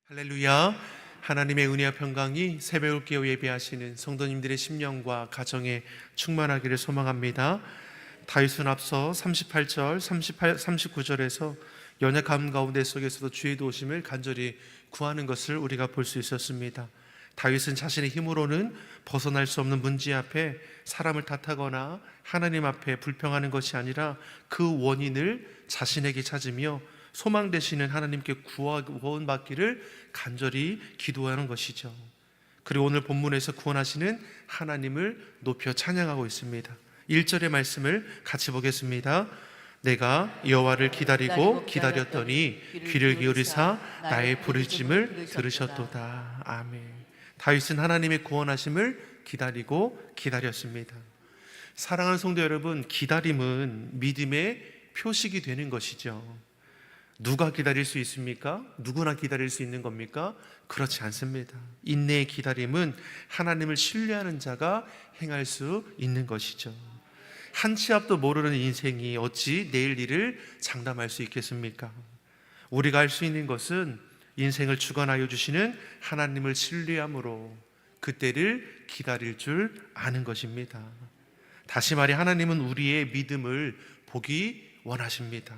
할렐루야. 하나님의 은혜와 평강이 새벽을 깨어 예배하시는 성도님들의 심령과 가정에 충만하기를 소망합니다. 다윗은 앞서 38절, 39절에서 연약함 가운데 속에서도 주의 도우심을 간절히 구하는 것을 우리가 볼 수 있었습니다. 다윗은 자신의 힘으로는 벗어날 수 없는 문제 앞에 사람을 탓하거나 하나님 앞에 불평하는 것이 아니라 그 원인을 자신에게 찾으며 소망 되시는 하나님께 구원받기를 간절히 기도하는 것이죠. 그리고 오늘 본문에서 구원하시는 하나님을 높여 찬양하고 있습니다. 1절의 말씀을 같이 보겠습니다. 내가 여호와를 기다리고 기다렸더니 귀를 기울이사 나의 부르짖음을 들으셨도다. 아멘. 다윗은 하나님의 구원하심을 기다리고 기다렸습니다. 사랑하는 성도 여러분, 기다림은 믿음의 표식이 되는 것이죠. 누가 기다릴 수 있습니까? 누구나 기다릴 수 있는 겁니까? 그렇지 않습니다. 인내의 기다림은 하나님을 신뢰하는 자가 행할 수 있는 것이죠. 한 치 앞도 모르는 인생이 어찌 내일 일을 장담할 수 있겠습니까? 우리가 할 수 있는 것은 인생을 주관하여 주시는 하나님을 신뢰함으로 그때를 기다릴 줄 아는 것입니다. 다시 말해 하나님은 우리의 믿음을 보기 원하십니다.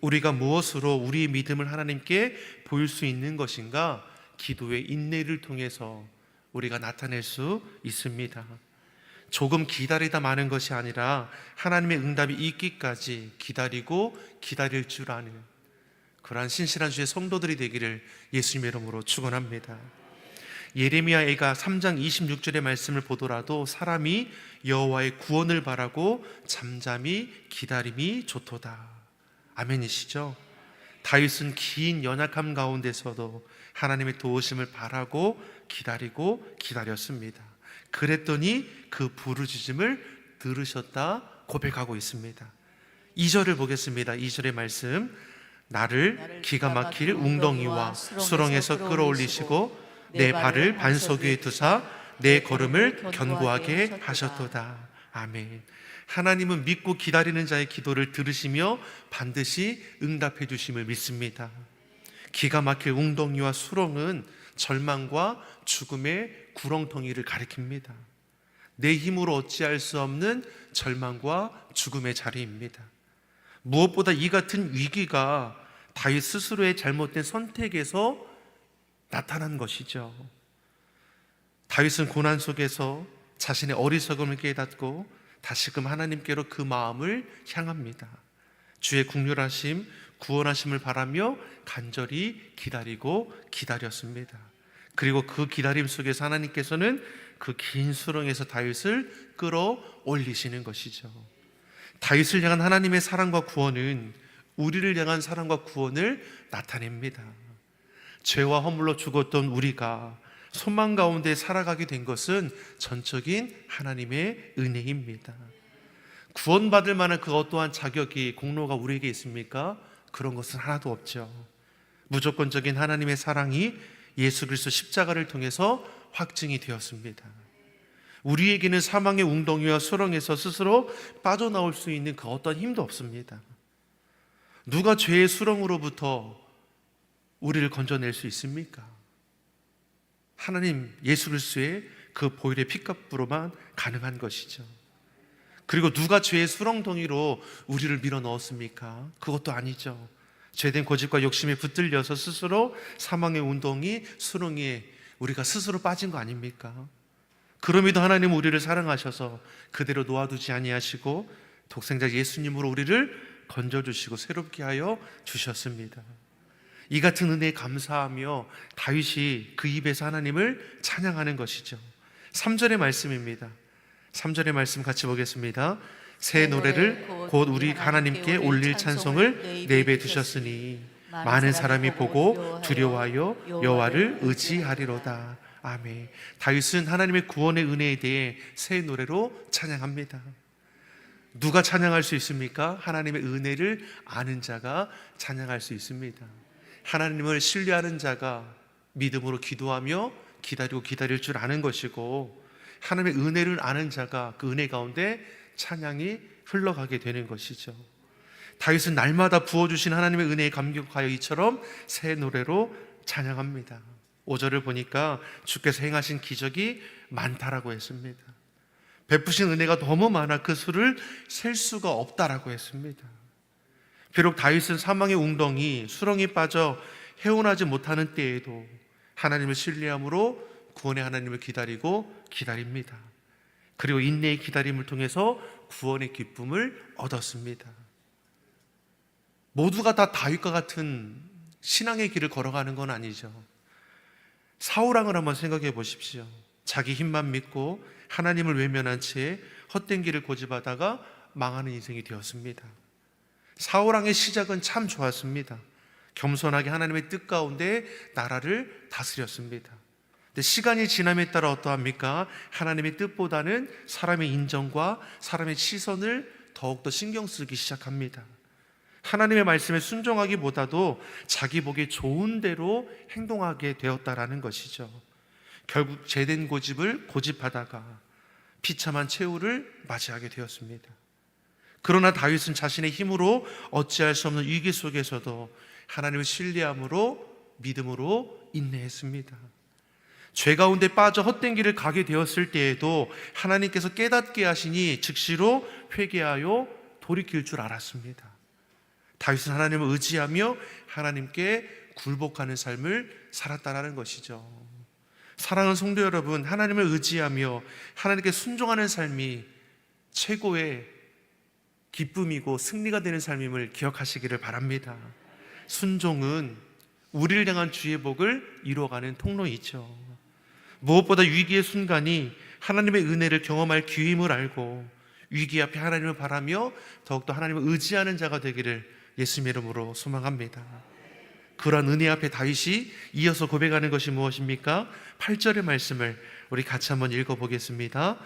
우리가 무엇으로 우리의 믿음을 하나님께 보일 수 있는 것인가? 기도의 인내를 통해서 우리가 나타낼 수 있습니다. 조금 기다리다 마는 것이 아니라 하나님의 응답이 있기까지 기다리고 기다릴 줄 아는 그러한 신실한 주의 성도들이 되기를 예수님의 이름으로 축원합니다. 예레미야가 3장 26절의 말씀을 보더라도 사람이 여호와의 구원을 바라고 잠잠히 기다림이 좋도다. 아멘이시죠? 다윗은 긴 연약함 가운데서도 하나님의 도우심을 바라고 기다리고 기다렸습니다. 그랬더니 그 부르짖음을 들으셨다 고백하고 있습니다. 2절을 보겠습니다. 2절의 말씀. 나를 기가 막힐 웅덩이와 수렁에서 끌어올리시고 내 발을 반석 위에 두사 내 걸음을 견고하게 하셨도다. 아멘. 하나님은 믿고 기다리는 자의 기도를 들으시며 반드시 응답해 주심을 믿습니다. 기가 막힐 웅덩이와 수렁은 절망과 죽음의 구렁텅이를 가리킵니다. 내 힘으로 어찌할 수 없는 절망과 죽음의 자리입니다. 무엇보다 이 같은 위기가 다윗 스스로의 잘못된 선택에서 나타난 것이죠. 다윗은 고난 속에서 자신의 어리석음을 깨닫고 다시금 하나님께로 그 마음을 향합니다. 주의 국률하심, 구원하심을 바라며 간절히 기다리고 기다렸습니다. 그리고 그 기다림 속에서 하나님께서는 그 긴 수렁에서 다윗을 끌어올리시는 것이죠. 다윗을 향한 하나님의 사랑과 구원은 우리를 향한 사랑과 구원을 나타냅니다. 죄와 허물로 죽었던 우리가 소망 가운데 살아가게 된 것은 전적인 하나님의 은혜입니다. 구원받을 만한 그 어떠한 자격이 공로가 우리에게 있습니까? 그런 것은 하나도 없죠. 무조건적인 하나님의 사랑이 예수 그리스도 십자가를 통해서 확증이 되었습니다. 우리에게는 사망의 웅덩이와 수렁에서 스스로 빠져나올 수 있는 그 어떤 힘도 없습니다. 누가 죄의 수렁으로부터 우리를 건져낼 수 있습니까? 하나님 예수 그리스도의 그 보혈의 피값으로만 가능한 것이죠. 그리고 누가 죄의 수렁덩이로 우리를 밀어 넣었습니까? 그것도 아니죠. 죄된 고집과 욕심에 붙들려서 스스로 사망의 웅덩이, 수렁에 우리가 스스로 빠진 거 아닙니까? 그럼에도 하나님은 우리를 사랑하셔서 그대로 놓아두지 아니하시고 독생자 예수님으로 우리를 건져주시고 새롭게 하여 주셨습니다. 이 같은 은혜에 감사하며 다윗이 그 입에서 하나님을 찬양하는 것이죠. 3절의 말씀입니다. 3절의 말씀 같이 보겠습니다. 새 노래를 곧 우리 하나님께 올릴 찬송을 내 입에 두셨으니 많은 사람이 보고 두려워하여 여호와를 의지하리로다. 아멘. 다윗은 하나님의 구원의 은혜에 대해 새 노래로 찬양합니다. 누가 찬양할 수 있습니까? 하나님의 은혜를 아는 자가 찬양할 수 있습니다. 하나님을 신뢰하는 자가 믿음으로 기도하며 기다리고 기다릴 줄 아는 것이고, 하나님의 은혜를 아는 자가 그 은혜 가운데 찬양이 흘러가게 되는 것이죠. 다윗은 날마다 부어주신 하나님의 은혜에 감격하여 이처럼 새 노래로 찬양합니다. 5절을 보니까 주께서 행하신 기적이 많다라고 했습니다. 베푸신 은혜가 너무 많아 그 수를 셀 수가 없다라고 했습니다. 비록 다윗은 사망의 웅덩이 수렁에 빠져 헤어나지 못하는 때에도 하나님을 신뢰함으로 구원의 하나님을 기다리고 기다립니다. 그리고 인내의 기다림을 통해서 구원의 기쁨을 얻었습니다. 모두가 다 다윗과 같은 신앙의 길을 걸어가는 건 아니죠. 사울왕을 한번 생각해 보십시오. 자기 힘만 믿고 하나님을 외면한 채 헛된 길을 고집하다가 망하는 인생이 되었습니다. 사울왕의 시작은 참 좋았습니다. 겸손하게 하나님의 뜻 가운데 나라를 다스렸습니다. 근데 시간이 지남에 따라 어떠합니까? 하나님의 뜻보다는 사람의 인정과 사람의 시선을 더욱더 신경 쓰기 시작합니다. 하나님의 말씀에 순종하기보다도 자기 보기에 좋은 대로 행동하게 되었다라는 것이죠. 결국 제된 고집을 고집하다가 비참한 최후를 맞이하게 되었습니다. 그러나 다윗은 자신의 힘으로 어찌할 수 없는 위기 속에서도 하나님을 신뢰함으로 믿음으로 인내했습니다. 죄 가운데 빠져 헛된 길을 가게 되었을 때에도 하나님께서 깨닫게 하시니 즉시로 회개하여 돌이킬 줄 알았습니다. 다윗은 하나님을 의지하며 하나님께 굴복하는 삶을 살았다라는 것이죠. 사랑하는 성도 여러분, 하나님을 의지하며 하나님께 순종하는 삶이 최고의 기쁨이고 승리가 되는 삶임을 기억하시기를 바랍니다. 순종은 우리를 향한 주의 복을 이루어가는 통로이죠. 무엇보다 위기의 순간이 하나님의 은혜를 경험할 기회임을 알고 위기 앞에 하나님을 바라며 더욱더 하나님을 의지하는 자가 되기를 예수님의 이름으로 소망합니다. 그러한 은혜 앞에 다윗이 이어서 고백하는 것이 무엇입니까? 8절의 말씀을 우리 같이 한번 읽어보겠습니다.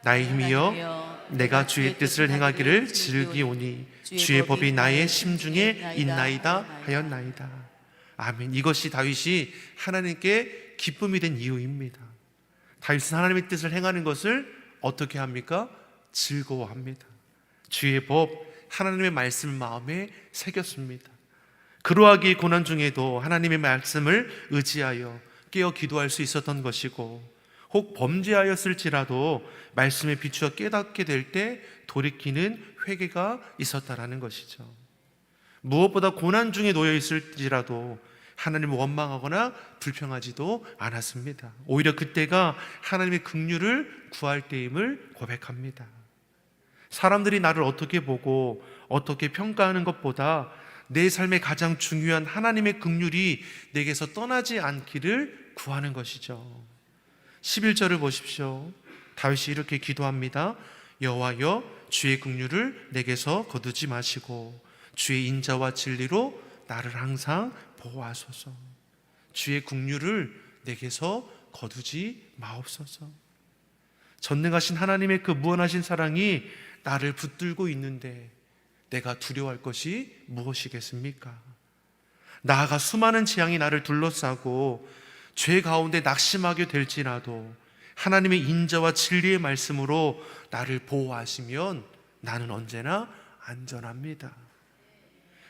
나의 힘이여 내가 주의 뜻을 행하기를 즐기오니 주의 법이 나의 심중에 있나이다 하였나이다. 아멘. 이것이 다윗이 하나님께 기쁨이 된 이유입니다. 다윗은 하나님의 뜻을 행하는 것을 어떻게 합니까? 즐거워합니다. 주의 법, 하나님의 말씀을 마음에 새겼습니다. 그러하기에 고난 중에도 하나님의 말씀을 의지하여 깨어 기도할 수 있었던 것이고, 혹 범죄하였을지라도 말씀에 비추어 깨닫게 될 때 돌이키는 회개가 있었다라는 것이죠. 무엇보다 고난 중에 놓여 있을지라도 하나님을 원망하거나 불평하지도 않았습니다. 오히려 그때가 하나님의 긍휼을 구할 때임을 고백합니다. 사람들이 나를 어떻게 보고 어떻게 평가하는 것보다 내 삶의 가장 중요한 하나님의 긍휼이 내게서 떠나지 않기를 구하는 것이죠. 11절을 보십시오. 다윗이 이렇게 기도합니다. 여호와여 주의 긍휼을 내게서 거두지 마시고 주의 인자와 진리로 나를 항상 보호하소서. 주의 긍휼을 내게서 거두지 마옵소서. 전능하신 하나님의 그 무한하신 사랑이 나를 붙들고 있는데 내가 두려워할 것이 무엇이겠습니까? 나아가 수많은 재앙이 나를 둘러싸고 죄 가운데 낙심하게 될지라도 하나님의 인자와 진리의 말씀으로 나를 보호하시면 나는 언제나 안전합니다.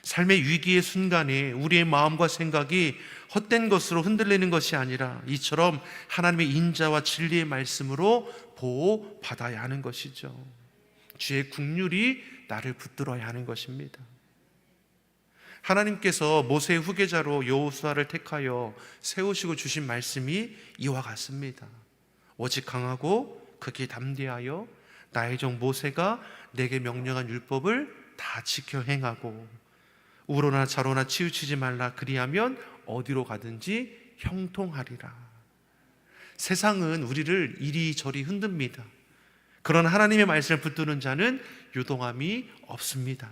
삶의 위기의 순간에 우리의 마음과 생각이 헛된 것으로 흔들리는 것이 아니라 이처럼 하나님의 인자와 진리의 말씀으로 보호받아야 하는 것이죠. 주의 긍휼이 나를 붙들어야 하는 것입니다. 하나님께서 모세의 후계자로 여호수아를 택하여 세우시고 주신 말씀이 이와 같습니다. 오직 강하고 극히 담대하여 나의 종 모세가 내게 명령한 율법을 다 지켜 행하고 우로나 좌로나 치우치지 말라. 그리하면 어디로 가든지 형통하리라. 세상은 우리를 이리저리 흔듭니다. 그러나 하나님의 말씀을 붙드는 자는 요동함이 없습니다.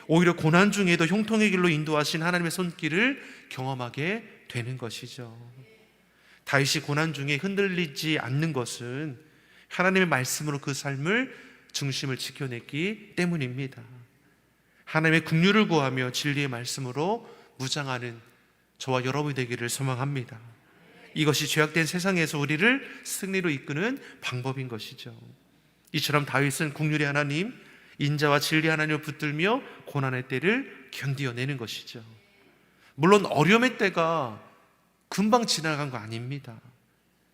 오히려 고난 중에도 형통의 길로 인도하신 하나님의 손길을 경험하게 되는 것이죠. 다윗이 고난 중에 흔들리지 않는 것은 하나님의 말씀으로 그 삶을 중심을 지켜냈기 때문입니다. 하나님의 긍휼을 구하며 진리의 말씀으로 무장하는 저와 여러분이 되기를 소망합니다. 이것이 죄악된 세상에서 우리를 승리로 이끄는 방법인 것이죠. 이처럼 다윗은 긍휼의 하나님, 인자와 진리 하나님을 붙들며 고난의 때를 견디어내는 것이죠. 물론 어려움의 때가 금방 지나간 거 아닙니다.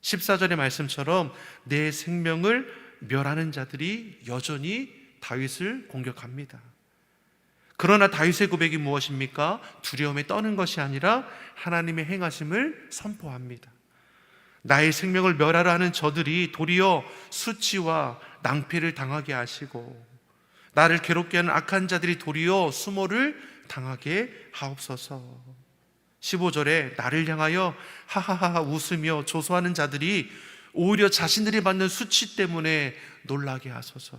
14절의 말씀처럼 내 생명을 멸하는 자들이 여전히 다윗을 공격합니다. 그러나 다윗의 고백이 무엇입니까? 두려움에 떠는 것이 아니라 하나님의 행하심을 선포합니다. 나의 생명을 멸하라 하는 저들이 도리어 수치와 낭패를 당하게 하시고, 나를 괴롭게 하는 악한 자들이 도리어 수모를 당하게 하옵소서. 15절에 나를 향하여 하하하 웃으며 조소하는 자들이 오히려 자신들이 받는 수치 때문에 놀라게 하소서.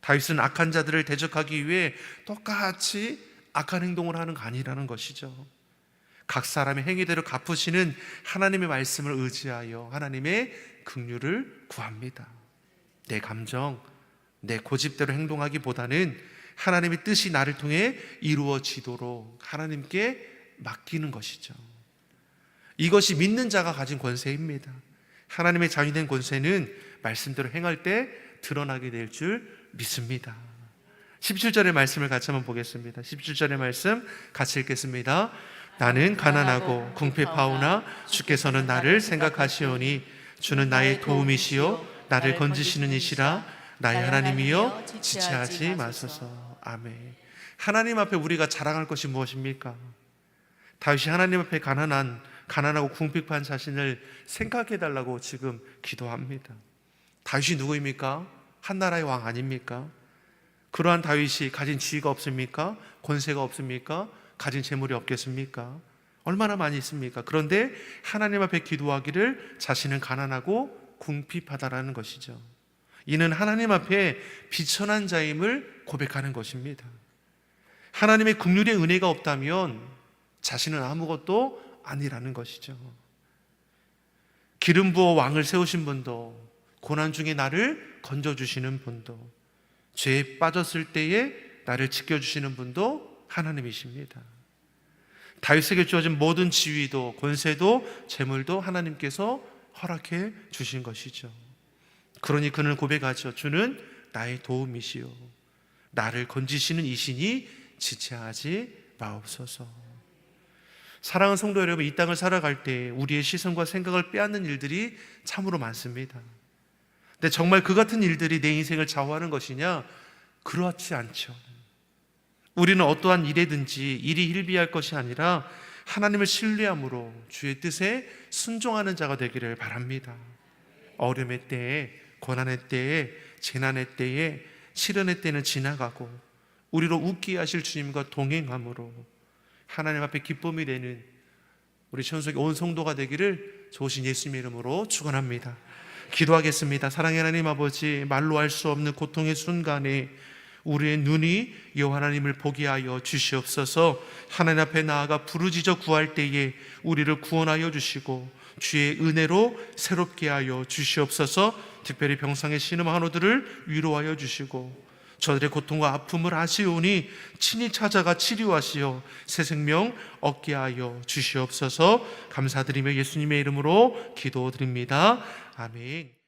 다윗은 악한 자들을 대적하기 위해 똑같이 악한 행동을 하는 거 아니라는 것이죠. 각 사람의 행위대로 갚으시는 하나님의 말씀을 의지하여 하나님의 긍휼을 구합니다. 내 감정, 내 고집대로 행동하기보다는 하나님의 뜻이 나를 통해 이루어지도록 하나님께 맡기는 것이죠. 이것이 믿는 자가 가진 권세입니다. 하나님의 자유된 권세는 말씀대로 행할 때 드러나게 될 줄 믿습니다. 17절의 말씀을 같이 한번 보겠습니다. 17절의 말씀 같이 읽겠습니다. 나는 가난하고 궁핍하오나 주께서는 나를 생각하시오니 주는 나의 도움이시요 나를 건지시는 이시라. 나의 하나님이여 지체하지 마소서. 아멘. 하나님 앞에 우리가 자랑할 것이 무엇입니까? 다윗이 하나님 앞에 가난하고 궁핍한 자신을 생각해 달라고 지금 기도합니다. 다윗이 누구입니까? 한나라의 왕 아닙니까? 그러한 다윗이 가진 지위가 없습니까? 권세가 없습니까? 가진 재물이 없겠습니까? 얼마나 많이 있습니까? 그런데 하나님 앞에 기도하기를 자신은 가난하고 궁핍하다라는 것이죠. 이는 하나님 앞에 비천한 자임을 고백하는 것입니다. 하나님의 긍휼의 은혜가 없다면 자신은 아무것도 아니라는 것이죠. 기름 부어 왕을 세우신 분도, 고난 중에 나를 건져주시는 분도, 죄에 빠졌을 때에 나를 지켜주시는 분도 하나님이십니다. 다윗에게 주어진 모든 지위도 권세도 재물도 하나님께서 허락해 주신 것이죠. 그러니 그는 고백하죠. 주는 나의 도움이시요 나를 건지시는 이시니 지체하지 마옵소서. 사랑하는 성도 여러분, 이 땅을 살아갈 때 우리의 시선과 생각을 빼앗는 일들이 참으로 많습니다. 근데 정말 그 같은 일들이 내 인생을 좌우하는 것이냐? 그렇지 않죠. 우리는 어떠한 일에든지 일이 hil비할 것이 아니라 하나님을 신뢰함으로 주의 뜻에 순종하는 자가 되기를 바랍니다. 어려움의 때에, 고난의 때에, 재난의 때에, 시련의 때는 지나가고 우리로 웃게 하실 주님과 동행함으로 하나님 앞에 기쁨이 되는 우리 천속의 온 성도가 되기를 좋으신 예수님의 이름으로 축원합니다. 기도하겠습니다. 사랑의 하나님 아버지, 말로 할 수 없는 고통의 순간에 우리의 눈이 여호와 하나님을 보게 하여 주시옵소서. 하나님 앞에 나아가 부르짖어 구할 때에 우리를 구원하여 주시고 주의 은혜로 새롭게 하여 주시옵소서. 특별히 병상의 신음 한우들을 위로하여 주시고 저들의 고통과 아픔을 아시오니 친히 찾아가 치료하시어 새 생명 얻게 하여 주시옵소서. 감사드리며 예수님의 이름으로 기도드립니다. 아멘.